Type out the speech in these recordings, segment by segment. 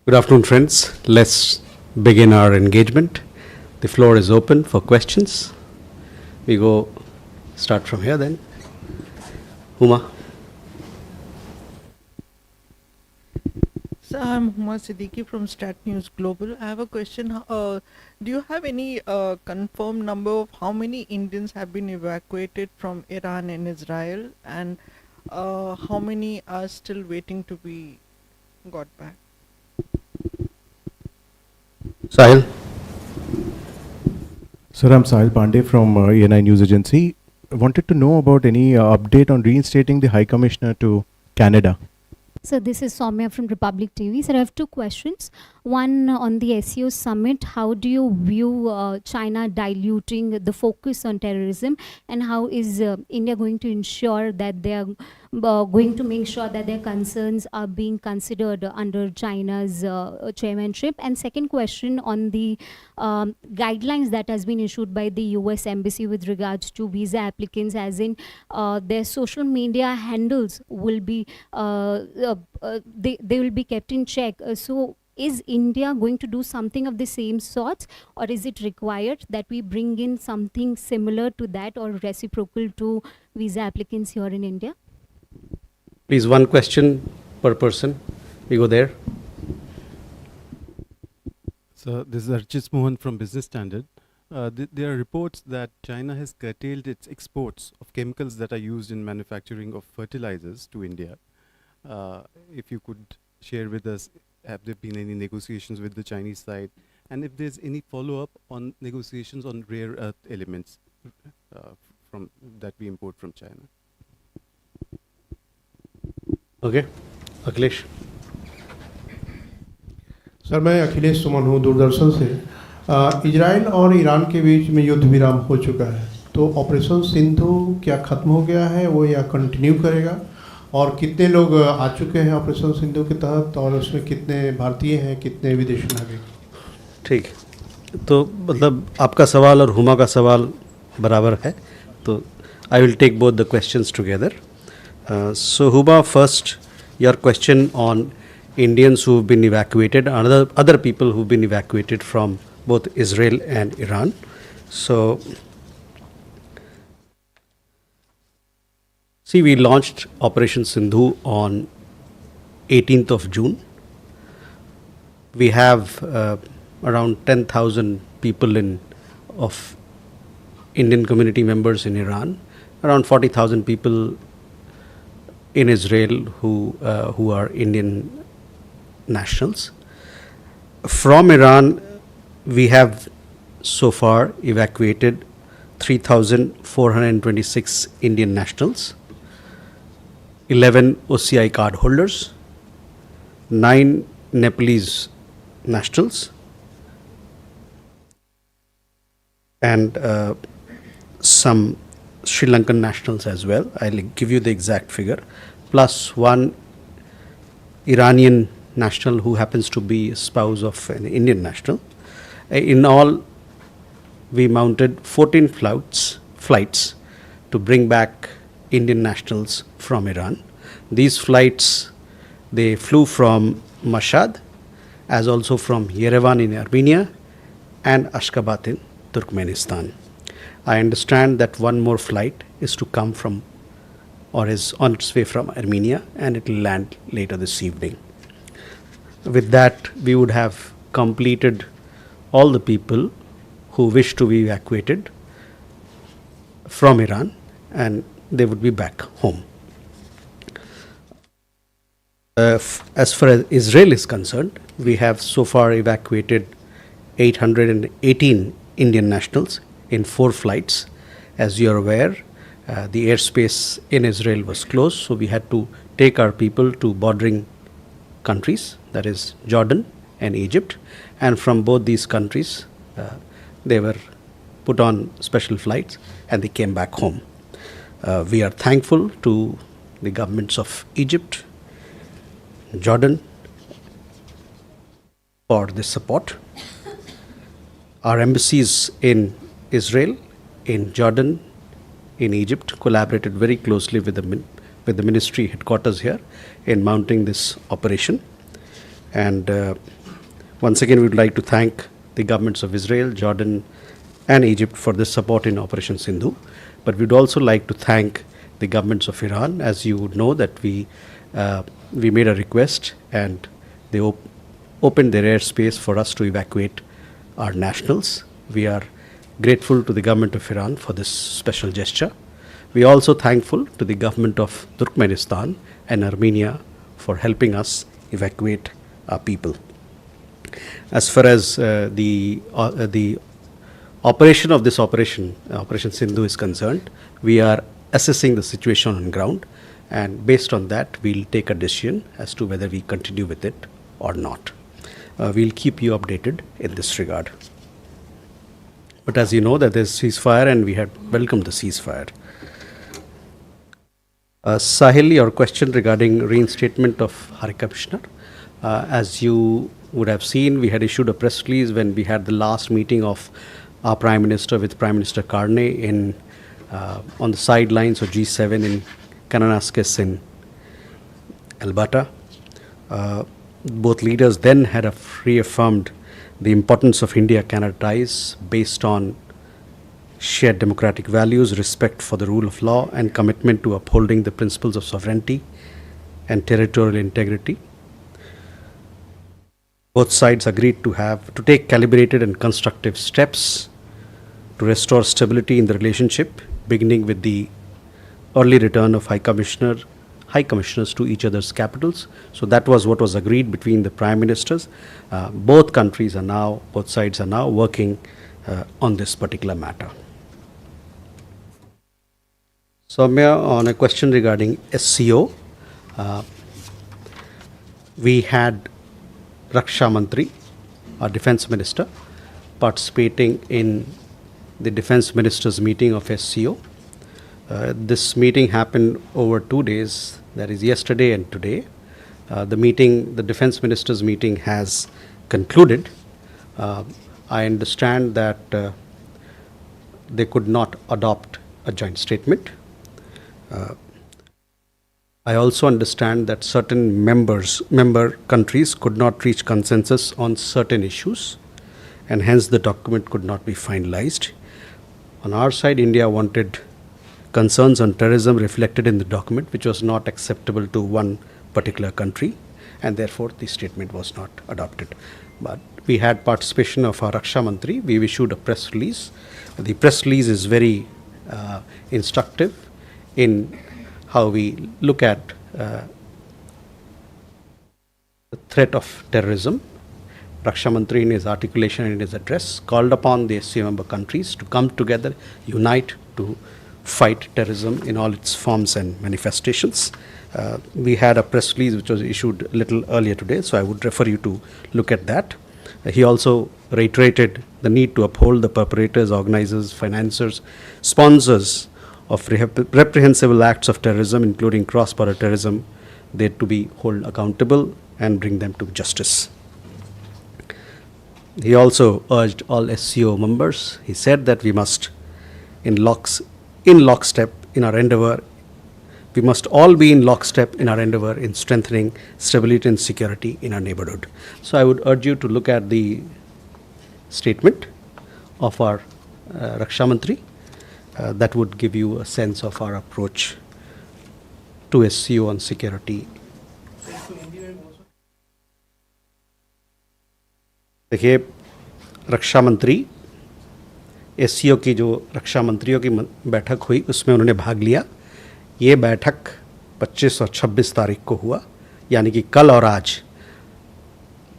Good afternoon, friends. Let's begin our engagement. The floor is open for questions. We go start from here then. Huma. So I'm Huma Siddiqui from Stat News Global. I have a question. Do you have any confirmed number of how many Indians have been evacuated from Iran and Israel, and how many are still waiting to be got back? Sahil. Sir, I'm Sahil Pandey from ENI News Agency. I wanted to know about any update on reinstating the High Commissioner to Canada. So this is Soumya from Republic TV. Sir, I have two questions. One on the SCO summit. How do you view China diluting the focus on terrorism, and how is India going to ensure that they are going to make sure that their concerns are being considered under China's chairmanship? And second question on the guidelines that has been issued by the US Embassy with regards to visa applicants, as in their social media handles will be they will be kept in check. So is India going to do something of the same sorts, or is it required that we bring in something similar to that or reciprocal to visa applicants here in India? Please, one question per person. We go there. So this is Archit Mohan from Business Standard. There are reports that China has curtailed its exports of chemicals that are used in manufacturing of fertilizers to India. If you could share with us, have there been any negotiations with the Chinese side, and if there's any follow-up on negotiations on rare earth elements from that we import from China? Okay. Akhilesh. Sir, मैं अखिलेश सुमन हूँ दूरदर्शन से। Israel और Iran के बीच में युद्ध विराम हो चुका है, तो ऑपरेशन सिंधु क्या ख़त्म हो गया है वो या कंटिन्यू करेगा, और कितने लोग आ चुके हैं ऑपरेशन सिंधु के तहत, और उसमें कितने भारतीय हैं, कितने विदेशी नागरिक? ठीक, तो मतलब आपका सवाल और हुमा का सवाल बराबर है, तो I will take both the questions together. So Huba, first your question on Indians who've been evacuated, other people who've been evacuated from both Israel and Iran. So see, we launched Operation Sindhu on 18th of June. We have around 10,000 people of Indian community members in Iran, around 40,000 people in Israel who are Indian nationals. From Iran, we have so far evacuated 3,426 Indian nationals, 11 OCI card holders, 9 Nepalese nationals, and some Sri Lankan nationals as well. I'll give you the exact figure, plus one Iranian national who happens to be a spouse of an Indian national. In all, we mounted 14 flights to bring back Indian nationals from Iran. These flights, they flew from Mashhad, as also from Yerevan in Armenia and Ashgabat in Turkmenistan. I understand that one more flight is to come from, or is on its way from Armenia, and it will land later this evening. With that, we would have completed all the people who wish to be evacuated from Iran, and they would be back home. As far as Israel is concerned, we have so far evacuated 818 Indian nationals in 4 flights. As you are aware, the airspace in Israel was closed, so we had to take our people to bordering countries, that is Jordan and Egypt, and from both these countries they were put on special flights and they came back home. We are thankful to the governments of Egypt, Jordan for this support. Our embassies in Israel, in Jordan, in Egypt collaborated very closely with the ministry headquarters here in mounting this operation. And once again, we would like to thank the governments of Israel, Jordan, and Egypt for this support in Operation Sindhu. But we'd also like to thank the governments of Iran. As you would know, that we made a request, and they opened their airspace for us to evacuate our nationals. We are grateful to the government of Iran for this special gesture. We are also thankful to the government of Turkmenistan and Armenia for helping us evacuate our people. As far as the operation of this Operation Sindhu is concerned, we are assessing the situation on ground, and based on that, we'll take a decision as to whether we continue with it or not. We'll keep you updated in this regard. But as you know, that there's ceasefire, and we had welcomed the ceasefire. Sahil, your question regarding reinstatement of High Commissioner. As you would have seen, we had issued a press release when we had the last meeting of our Prime Minister with Prime Minister Karne on the sidelines of G7 in Kananaskis in Alberta. Both leaders then had reaffirmed the importance of India-Canada ties based on shared democratic values, respect for the rule of law, and commitment to upholding the principles of sovereignty and territorial integrity. Both sides agreed to take calibrated and constructive steps to restore stability in the relationship, beginning with the early return of High Commissioners to each other's capitals. So that was what was agreed between the Prime Ministers. Both sides are now working on this particular matter. Soumya, on a question regarding SCO, we had Raksha Mantri, our Defence Minister, participating in the Defence Ministers meeting of SCO. This meeting happened over 2 days, that is yesterday and today. The Defence Ministers meeting has concluded. I understand that they could not adopt a joint statement. I also understand that certain member countries could not reach consensus on certain issues, and hence the document could not be finalized. On our side, India wanted concerns on terrorism reflected in the document, which was not acceptable to one particular country, and therefore the statement was not adopted. But we had participation of our Raksha Mantri. We issued a press release. The press release is very instructive in how we look at the threat of terrorism. Raksha Mantri, in his articulation and in his address, called upon the SCO member countries to come together, unite to fight terrorism in all its forms and manifestations. We had a press release which was issued a little earlier today, so I would refer you to look at that. He also reiterated the need to uphold the perpetrators, organizers, financiers, sponsors of reprehensible acts of terrorism, including cross-border terrorism. They to be held accountable and bring them to justice. He also urged all SCO members. He said that we must, in lockstep in our endeavor, we must all be in lockstep in our endeavor in strengthening stability and security in our neighborhood. So I would urge you to look at the statement of our Raksha Mantri. That would give you a sense of our approach to SCO on security. देखिए, रक्षा मंत्री SCO की जो रक्षा मंत्रियों की बैठक हुई उसमें उन्होंने भाग लिया. ये बैठक 25 और 26 तारीख को हुआ, यानी कि कल और आज.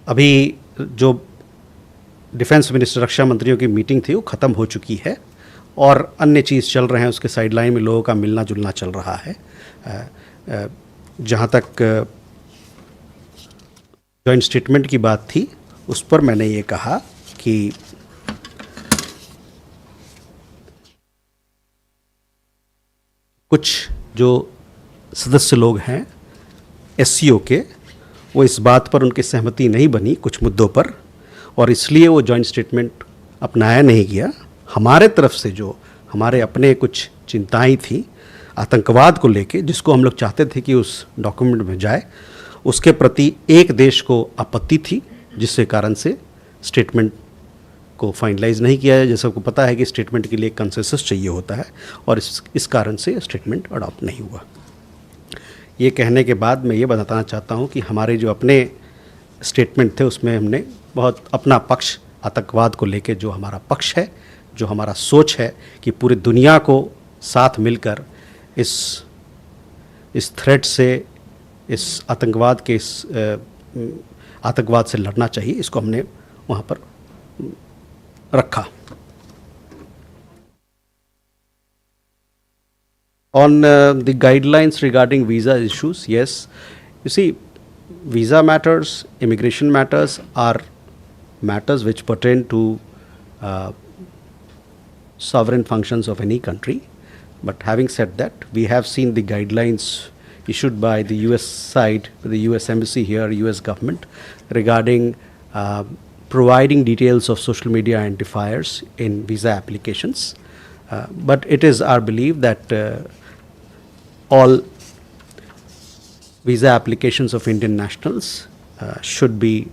अभी जो डिफेंस मिनिस्टर रक्षा मंत्रियों की मीटिंग थी वो ख़त्म हो चुकी है और अन्य चीज़ चल रहे हैं. उसके साइडलाइन में लोगों का मिलना जुलना चल रहा है. जहाँ तक जॉइंट स्टेटमेंट की बात थी उस पर मैंने ये कहा कि कुछ जो सदस्य लोग हैं SCO के, वो इस बात पर उनकी सहमति नहीं बनी कुछ मुद्दों पर, और इसलिए वो जॉइंट स्टेटमेंट अपनाया नहीं गया. हमारे तरफ से जो हमारे अपने कुछ चिंताएं थी आतंकवाद को लेके, जिसको हम लोग चाहते थे कि उस डॉक्यूमेंट में जाए, उसके प्रति एक देश को आपत्ति थी, जिसके कारण से स्टेटमेंट को फाइनलाइज नहीं किया है। जैसा आपको पता है कि स्टेटमेंट के लिए कंसेंसस चाहिए होता है, और इस कारण से स्टेटमेंट अडॉप्ट नहीं हुआ। ये कहने के बाद मैं ये बताना चाहता हूँ कि हमारे जो अपने स्टेटमेंट थे उसमें हमने बहुत अपना पक्ष, आतंकवाद को लेके जो हमारा पक्ष है, जो हमारा सोच है कि पूरी दुनिया को साथ मिलकर इस थ्रेट से, इस आतंकवाद के आतंकवाद से लड़ना चाहिए, इसको हमने वहाँ पर रखा। On the guidelines regarding visa issues, yes, you see, visa matters, immigration matters are matters which pertain to sovereign functions of any country. But having said that, we have seen the guidelines issued by the US side, the US embassy here, US government, regarding providing details of social media identifiers in visa applications. But it is our belief that all visa applications of Indian nationals should be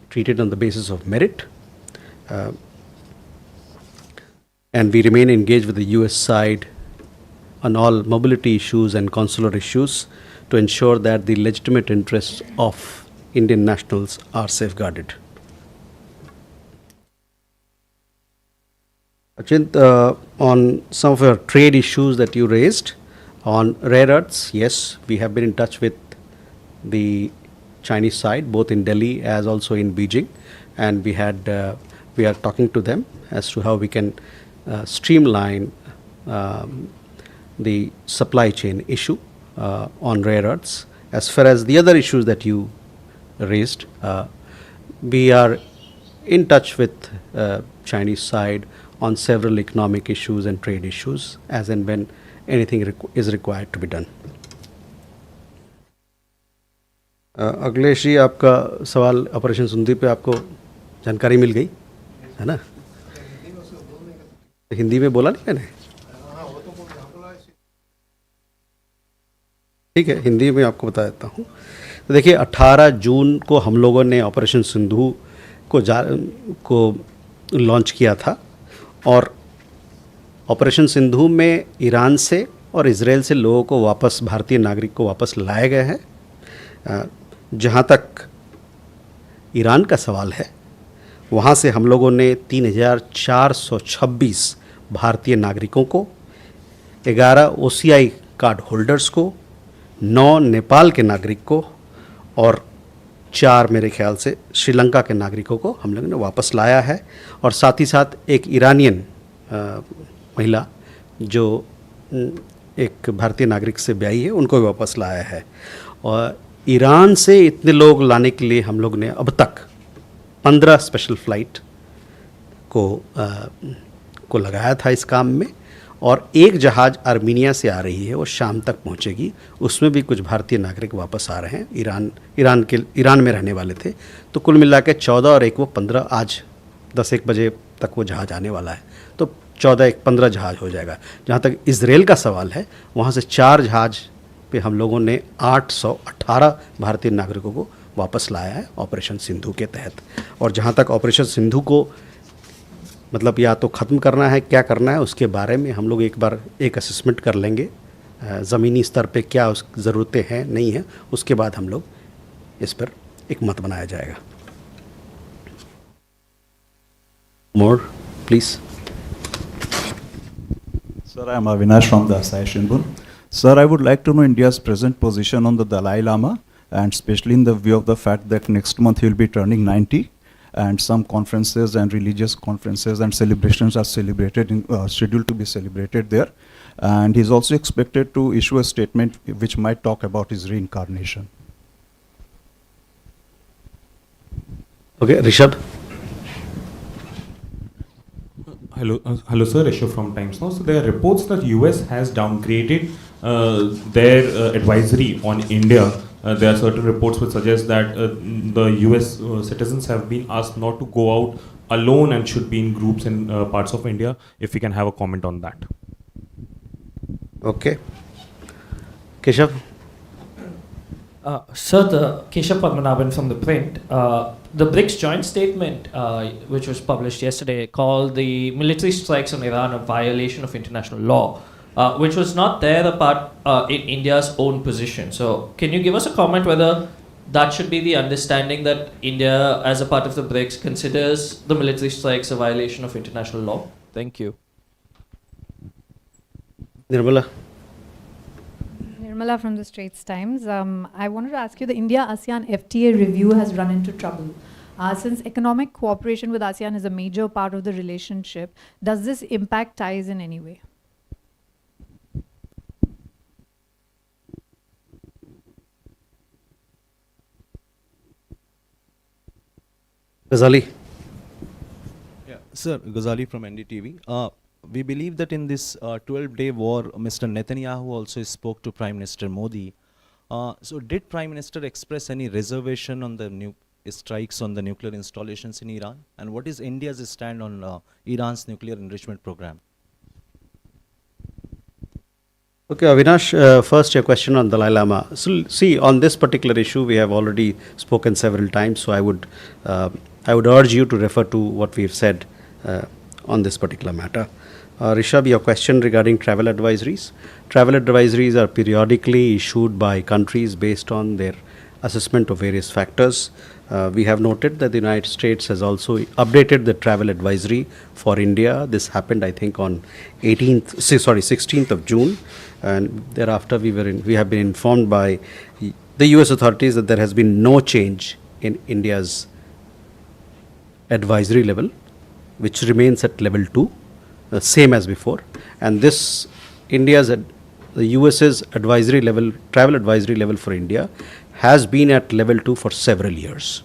treated on the basis of merit. And we remain engaged with the US side on all mobility issues and consular issues to ensure that the legitimate interests of Indian nationals are safeguarded. Achint, on some of your trade issues that you raised, on rare earths, yes, we have been in touch with the Chinese side, both in Delhi as also in Beijing, and we are talking to them as to how we can streamline the supply chain issue on rare earths. As far as the other issues that you raised, we are in touch with Chinese side on several economic issues and trade issues as and when anything is required to be done. Akhilesh ji, आपका सवाल operation Sindhu पे आपको जानकारी मिल गई है ना? हिंदी में बोला नहीं मैंने? ठीक है, हिंदी में आपको बता देता हूँ। तो देखिए, 18 जून को हम लोगों ने ऑपरेशन सिंधु को लॉन्च किया था, और ऑपरेशन सिंधु में ईरान से और इजराइल से लोगों को वापस, भारतीय नागरिक को वापस लाए गए हैं। जहाँ तक ईरान का सवाल है, वहाँ से हम लोगों ने 3,426 भारतीय नागरिकों को, 11 OCI कार्ड होल्डर्स को, 9 नेपाल के नागरिक को और 4 मेरे ख्याल से श्रीलंका के नागरिकों को हम लोगों ने वापस लाया है। और साथ ही साथ एक ईरानियन महिला जो एक भारतीय नागरिक से ब्याही है, उनको भी वापस लाया है। और ईरान से इतने लोग लाने के लिए हम लोग ने अब तक 15 स्पेशल फ्लाइट को लगाया था इस काम में, और एक जहाज़ आर्मीनिया से आ रही है, वो शाम तक पहुंचेगी। उसमें भी कुछ भारतीय नागरिक वापस आ रहे हैं, ईरान में रहने वाले थे। तो कुल मिला के 14 और एक वो 15, आज 10-1 बजे तक वो जहाज़ आने वाला है, तो 14-15 जहाज़ हो जाएगा। जहाँ तक इजराइल का सवाल है, वहाँ से 4 जहाज़ पे हम लोगों ने 818 भारतीय नागरिकों को वापस लाया है ऑपरेशन सिंधु के तहत। और जहाँ तक ऑपरेशन सिंधु को मतलब या तो ख़त्म करना है, क्या करना है, उसके बारे में हम लोग एक बार एक असेसमेंट कर लेंगे, ज़मीनी स्तर पे क्या उस ज़रूरतें हैं नहीं हैं, उसके बाद हम लोग इस पर एक मत बनाया जाएगा। मोर please. Sir, I am Avinash from the Asean. Sir, I would like to know India's present position on the Dalai Lama, and especially in the view of the fact that next month he will be turning 90, and some conferences and religious conferences and celebrations are scheduled to be celebrated there. And he's also expected to issue a statement which might talk about his reincarnation. Okay, Rishabh. Hello, sir. Rishabh from Times Now. So there are reports that US has downgraded their advisory on India. There are certain reports which suggest that the US citizens have been asked not to go out alone and should be in groups in parts of India. If we can have a comment on that. Okay. Keshav. Sir, the Keshav Padmanabhan from the print. The BRICS joint statement, which was published yesterday, called the military strikes on Iran a violation of international law, which was not there apart in India's own position. So, can you give us a comment whether that should be the understanding that India, as a part of the BRICS, considers the military strikes a violation of international law? Thank you. Nirmala. Nirmala from the Straits Times. I wanted to ask you, the India-ASEAN FTA review has run into trouble. Since economic cooperation with ASEAN is a major part of the relationship, does this impact ties in any way? Ghazali. Yeah, sir, Ghazali from NDTV. We believe that in this 12-day war, Mr. Netanyahu also spoke to Prime Minister Modi. So did Prime Minister express any reservation on the strikes on the nuclear installations in Iran? And what is India's stand on Iran's nuclear enrichment program? Okay, Avinash, first your question on Dalai Lama. So, see, on this particular issue, we have already spoken several times, so I would urge you to refer to what we've said on this particular matter. Rishabh, your question regarding travel advisories. Travel advisories are periodically issued by countries based on their assessment of various factors. We have noted that the United States has also updated the travel advisory for India. This happened, I think, on 16th of June, and thereafter we have been informed by the US authorities that there has been no change in India's advisory level, which remains at level 2, same as before. And this the US's advisory level, travel advisory level for India has been at level 2 for several years.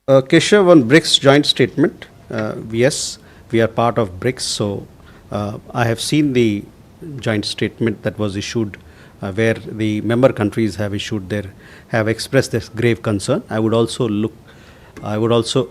Keshav, on BRICS joint statement, yes, we are part of BRICS, so I have seen the joint statement that was issued where the member countries have expressed their grave concern. I would also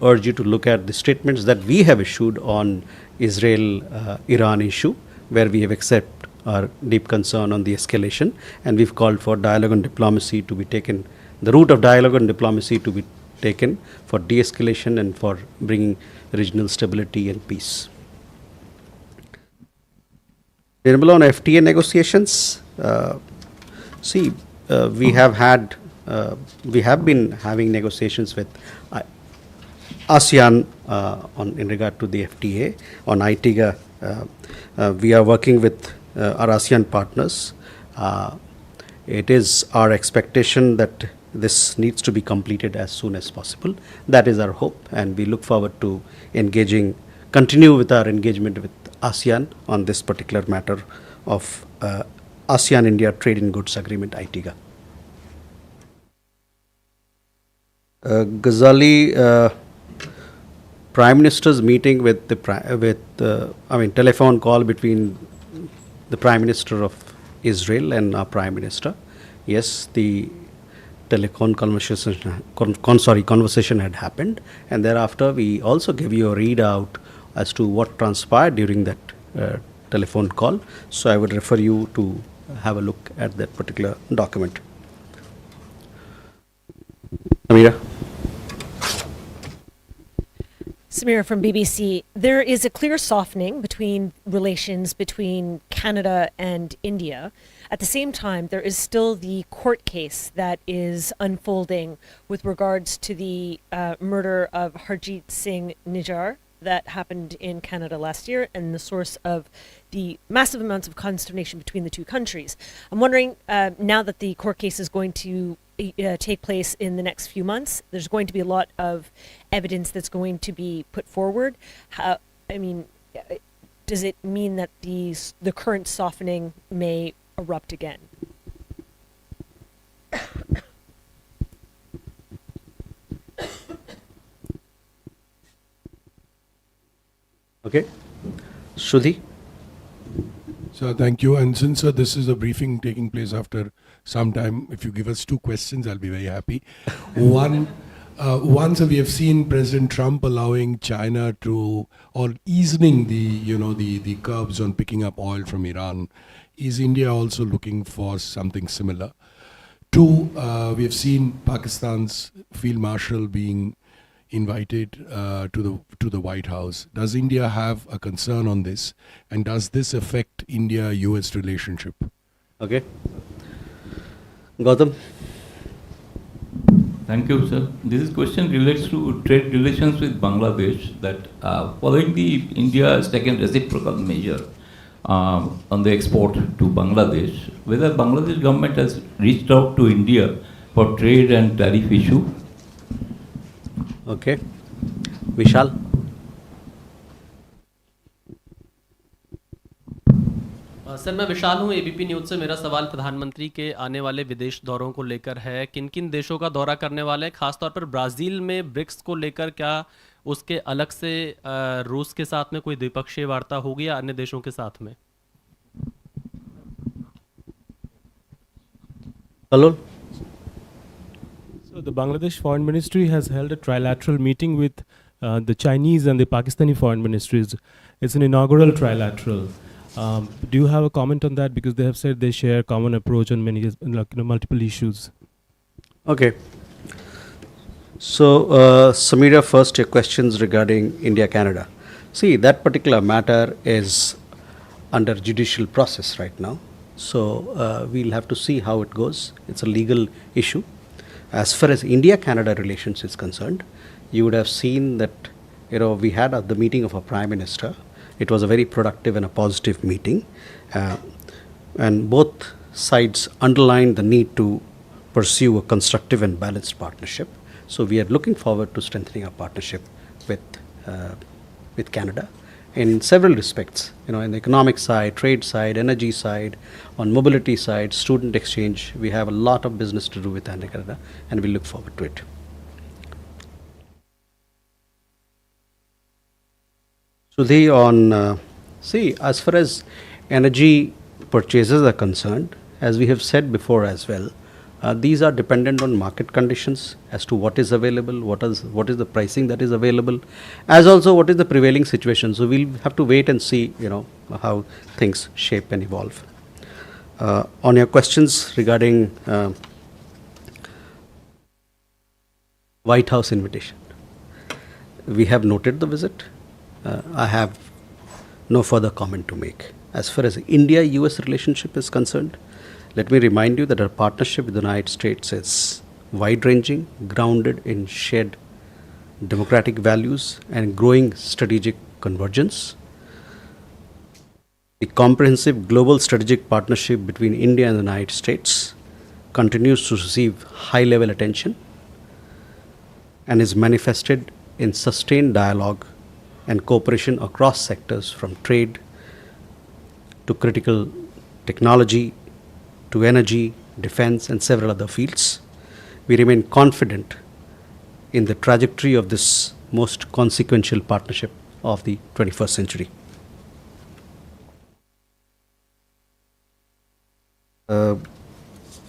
urge you to look at the statements that we have issued on Israel-Iran issue, where we have accepted our deep concern on the escalation, and we've called for dialogue and diplomacy to be taken, the route of dialogue and diplomacy to be taken for de-escalation and for bringing regional stability and peace. Nirmala, on FTA negotiations, we have been having negotiations with ASEAN in regard to the FTA. On ITIGA, we are working with our ASEAN partners. It is our expectation that this needs to be completed as soon as possible. That is our hope, and we look forward to continue with our engagement with ASEAN on this particular matter of ASEAN-India Trade in Goods Agreement, ITIGA. Ghazali, Prime Minister's meeting with telephone call between the Prime Minister of Israel and our Prime Minister. Yes, the telephone conversation had happened, and thereafter we also gave you a readout as to what transpired during that telephone call. So I would refer you to have a look at that particular document. Amira. Samira from BBC. There is a clear softening between relations between Canada and India. At the same time, there is still the court case that is unfolding with regards to the murder of Harjit Singh Nijjar that happened in Canada last year, and the source of the massive amounts of consternation between the two countries. I'm wondering, now that the court case is going to take place in the next few months, there's going to be a lot of evidence that's going to be put forward. Does it mean that the current softening may erupt again? Okay. Shruti. Sir, thank you. And since this is a briefing taking place after some time, if you give us 2 questions, I'll be very happy. One, Once we have seen President Trump allowing China to, or easing the curbs on picking up oil from Iran. Is India also looking for something similar? Two, we have seen Pakistan's Field Marshal being invited to the White House. Does India have a concern on this, and does this affect India-US relationship? Okay. Gautam. Thank you, sir. This question relates to trade relations with Bangladesh. That following the India has taken reciprocal measure on the export to Bangladesh, whether Bangladesh government has reached out to India for trade and tariff issue. Okay. Vishal. Sir मैं विशाल हूँ ABP news से। मेरा सवाल प्रधानमंत्री के आने वाले विदेश दौरों को लेकर है। किन किन देशों का दौरा करने वाले हैं, खासतौर पर ब्राज़ील में ब्रिक्स को लेकर क्या उसके अलग से रूस के साथ में कोई द्विपक्षीय वार्ता होगी या अन्य देशों के साथ में? Hello. So the Bangladesh Foreign Ministry has held a trilateral meeting with the Chinese and the Pakistani foreign ministries. It's an inaugural trilateral. Do you have a comment on that? Because they have said they share common approach on many, multiple issues. Okay. So, Samira, first your questions regarding India-Canada. See, that particular matter is under judicial process right now. So, we'll have to see how it goes. It's a legal issue. As far as India-Canada relations is concerned, you would have seen that, we had the meeting of our Prime Minister. It was a very productive and a positive meeting. And both sides underlined the need to pursue a constructive and balanced partnership. So we are looking forward to strengthening our partnership with Canada in several respects, in the economic side, trade side, energy side, on mobility side, student exchange. We have a lot of business to do with Canada, and we look forward to it. Sudhi, on as far as energy purchases are concerned, as we have said before as well, these are dependent on market conditions as to what is available, what is the pricing that is available, as also what is the prevailing situation. So we'll have to wait and see, how things shape and evolve. On your questions regarding White House invitation, we have noted the visit. I have no further comment to make. As far as India-US relationship is concerned, let me remind you that our partnership with the United States is wide-ranging, grounded in shared democratic values and growing strategic convergence. The comprehensive global strategic partnership between India and the United States continues to receive high-level attention and is manifested in sustained dialogue and cooperation across sectors, from trade to critical technology to energy, defense, and several other fields. We remain confident in the trajectory of this most consequential partnership of the 21st century.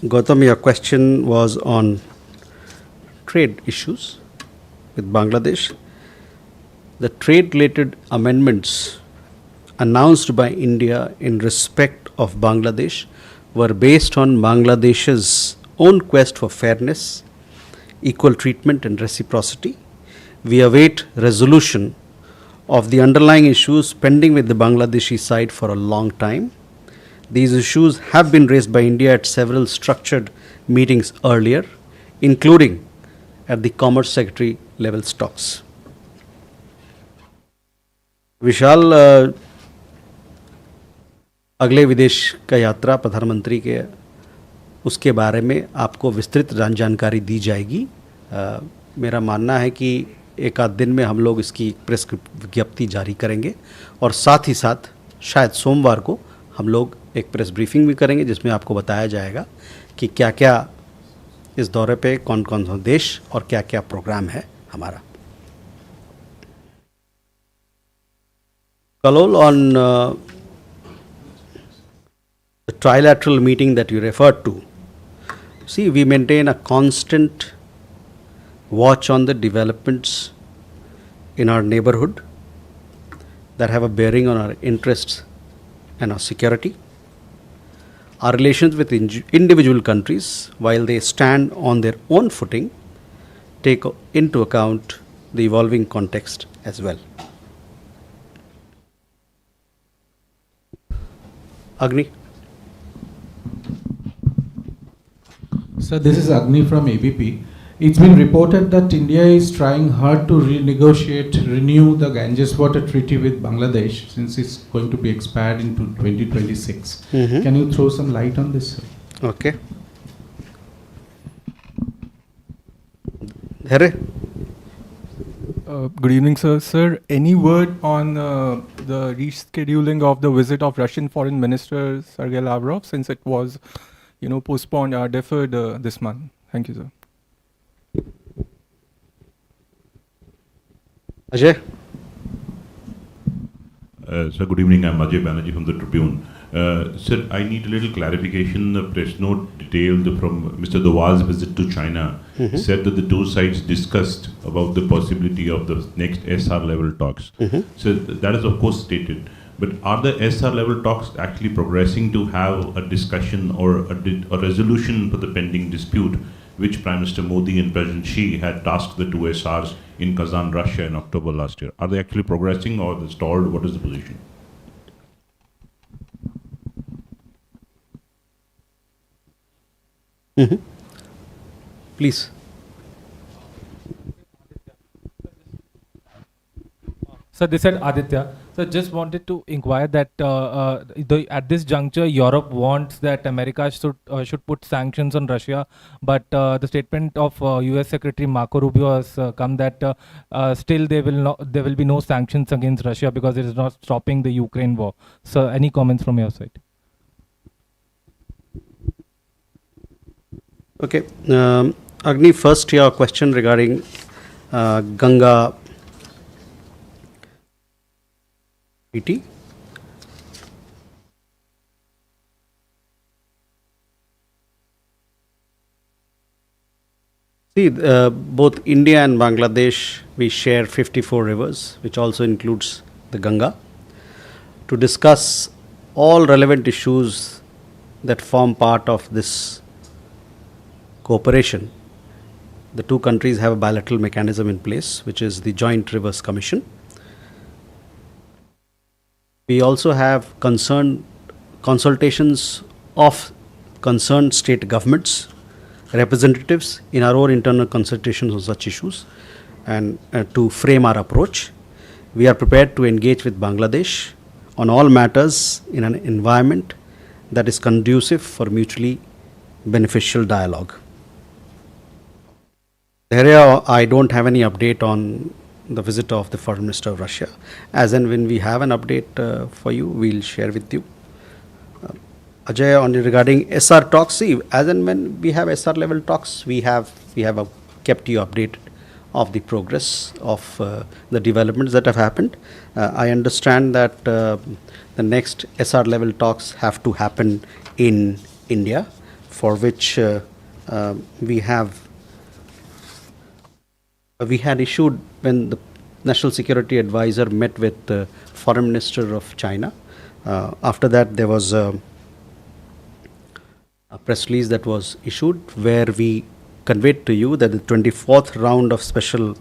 Gautam, your question was on trade issues with Bangladesh. The trade-related amendments announced by India in respect of Bangladesh were based on Bangladesh's own quest for fairness, equal treatment and reciprocity. We await resolution of the underlying issues pending with the Bangladeshi side for a long time. These issues have been raised by India at several structured meetings earlier, including at the Commerce Secretary level talks. विशाल, अगले विदेश का यात्रा प्रधानमंत्री के, उसके बारे में आपको विस्तृत जानकारी दी जाएगी। मेरा मानना है कि एक आध दिन में हम लोग इसकी प्रेस विज्ञप्ति जारी करेंगे और साथ ही साथ शायद सोमवार को हम लोग एक प्रेस ब्रीफिंग भी करेंगे जिसमें आपको बताया जाएगा कि क्या क्या इस दौरे पे कौन कौन सा देश और क्या क्या प्रोग्राम है हमारा। Kalol, on the trilateral meeting that you referred to, see, we maintain a constant watch on the developments in our neighborhood that have a bearing on our interests and our security. Our relations with individual countries, while they stand on their own footing, take into account the evolving context as well. Agni? Sir, this is Agni from ABP. It's been reported that India is trying hard to renew the Ganges Water Treaty with Bangladesh since it's going to be expired into 2026. Can you throw some light on this, sir? Okay. Here? Good evening, sir. Sir, any word on the rescheduling of the visit of Russian Foreign Minister Sergei Lavrov, since it was, postponed or deferred this month? Thank you, sir. Ajay? Sir, good evening. I'm Ajay Banerjee from the Tribune. Sir, I need a little clarification. The press note detailed from Mr. Dowal's visit to China said that the two sides discussed about the possibility of the next SR level talks. So that is of course stated. But are the SR level talks actually progressing to have a discussion or a resolution for the pending dispute, which Prime Minister Modi and President Xi had tasked the two SRs in Kazan, Russia in October last year? Are they actually progressing or they stalled? What is the position? Please. So this said Aditya. So just wanted to inquire that at this juncture, Europe wants that America should put sanctions on Russia, but the statement of U.S. Secretary Marco Rubio has come that still there will be no sanctions against Russia because it is not stopping the Ukraine war. So any comments from your side? Okay. Agni, first your question regarding Ganga treaty. See, both India and Bangladesh, we share 54 rivers, which also includes the Ganga, to discuss all relevant issues that form part of this cooperation. The two countries have a bilateral mechanism in place, which is the Joint Rivers Commission. We also have consultations of concerned state governments, representatives in our own internal consultations on such issues, and to frame our approach. We are prepared to engage with Bangladesh on all matters in an environment that is conducive for mutually beneficial dialogue. Area, I don't have any update on the visit of the Foreign Minister of Russia. As and when we have an update for you, we'll share with you. Ajay, on regarding SR talks, see, as and when we have SR level talks, we have kept you updated of the progress of the developments that have happened. I understand that the next SR level talks have to happen in India, for which we had issued, when the National Security Advisor met with the Foreign Minister of China. After that, there was a press release that was issued where we conveyed to you that the 24th round of special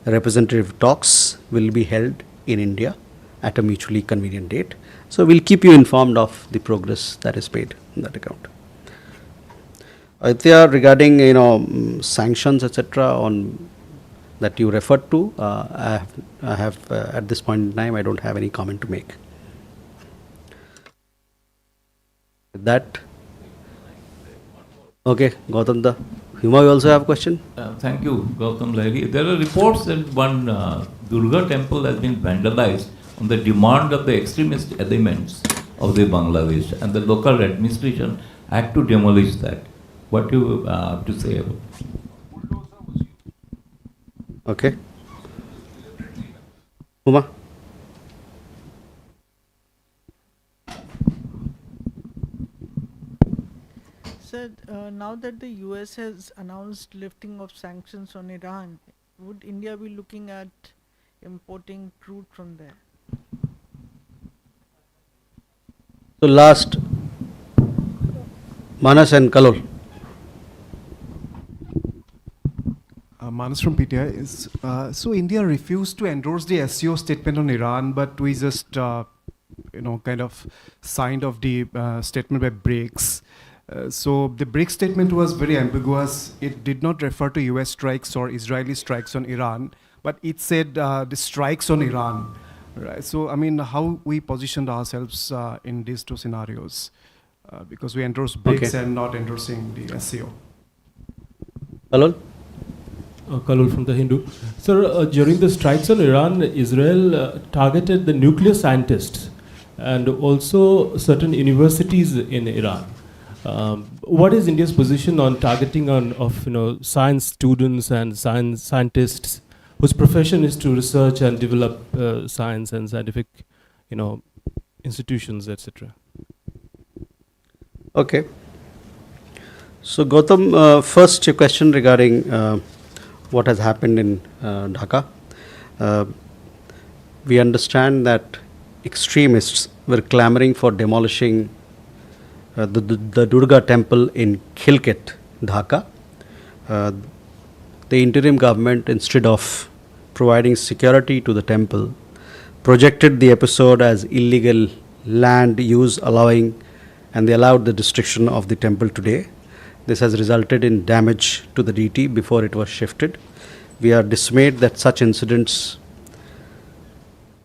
representative talks will be held in India at a mutually convenient date. So we'll keep you informed of the progress that is made in that account. Aditya, regarding sanctions, etc., on that you referred to, I have at this point in time, I don't have any comment to make. With that, okay, Gautam Da. Huma, you also have a question? Thank you, Gautam Lahiri. There are reports that one Durga temple has been vandalized on the demand of the extremist elements of the Bangladesh, and the local administration had to demolish that. What do you have to say about it? Okay. Uma? Sir, Sir, now that the US has announced lifting of sanctions on Iran, would India be looking at importing crude from there? So last, Manas and Kalol. Manas from PTI is so India refused to endorse the SCO statement on Iran, but we just kind of signed off the statement by BRICS. So the BRICS statement was very ambiguous. It did not refer to US strikes or Israeli strikes on Iran, but it said the strikes on Iran. Right. So I mean, how we positioned ourselves in these two scenarios, because we endorse BRICS and not endorsing the SCO. Kalol? Kalul from the Hindu. Sir, during the strikes on Iran, Israel targeted the nuclear scientists and also certain universities in Iran. What is India's position on targeting of science students and scientists whose profession is to research and develop science and scientific institutions, etc.? Okay. So Gautam, first your question regarding what has happened in Dhaka. We understand that extremists were clamoring for demolishing the Durga temple in Khilket, Dhaka. The interim government, instead of providing security to the temple, projected the episode as illegal land use and they allowed the destruction of the temple today. This has resulted in damage to the deity before it was shifted. We are dismayed that such incidents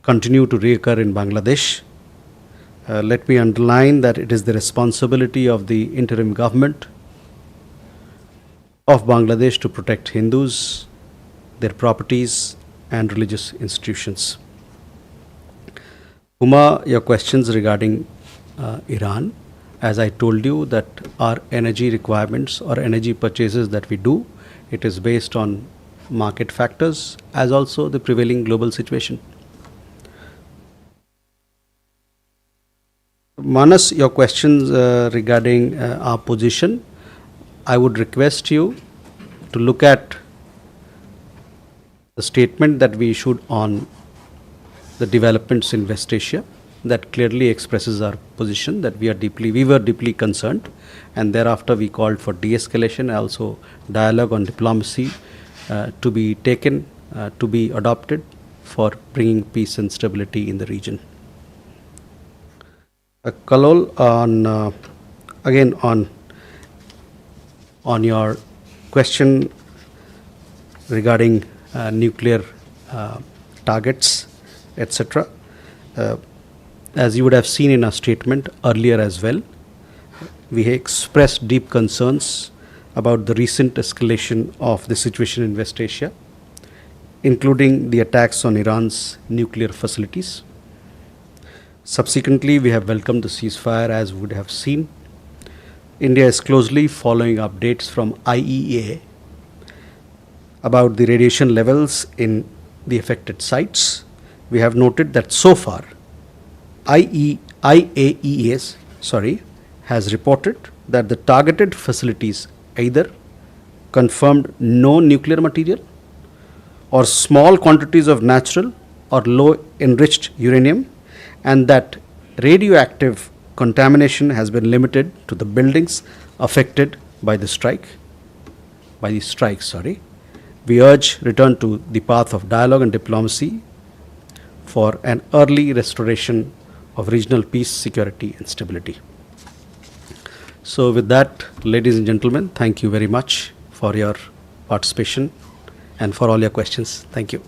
continue to reoccur in Bangladesh. Let me underline that it is the responsibility of the interim government of Bangladesh to protect Hindus, their properties and religious institutions. Uma, your questions regarding Iran. As I told you that our energy requirements or energy purchases that we do, it is based on market factors as also the prevailing global situation. Manas, your questions regarding our position, I would request you to look at the statement that we issued on the developments in West Asia. That clearly expresses our position that we were deeply concerned, and thereafter we called for de-escalation, also dialogue on diplomacy to be taken, to be adopted for bringing peace and stability in the region. Kalol, again on your question regarding nuclear targets, etc. As you would have seen in our statement earlier as well, we expressed deep concerns about the recent escalation of the situation in West Asia, including the attacks on Iran's nuclear facilities. Subsequently, we have welcomed the ceasefire, as would have seen. India is closely following updates from IEA about the radiation levels in the affected sites. We have noted that so far, IAEA has reported that the targeted facilities either confirmed no nuclear material or small quantities of natural or low enriched uranium, and that radioactive contamination has been limited to the buildings affected by the strikes. We urge return to the path of dialogue and diplomacy for an early restoration of regional peace, security and stability. So with that, ladies and gentlemen, thank you very much for your participation and for all your questions. Thank you.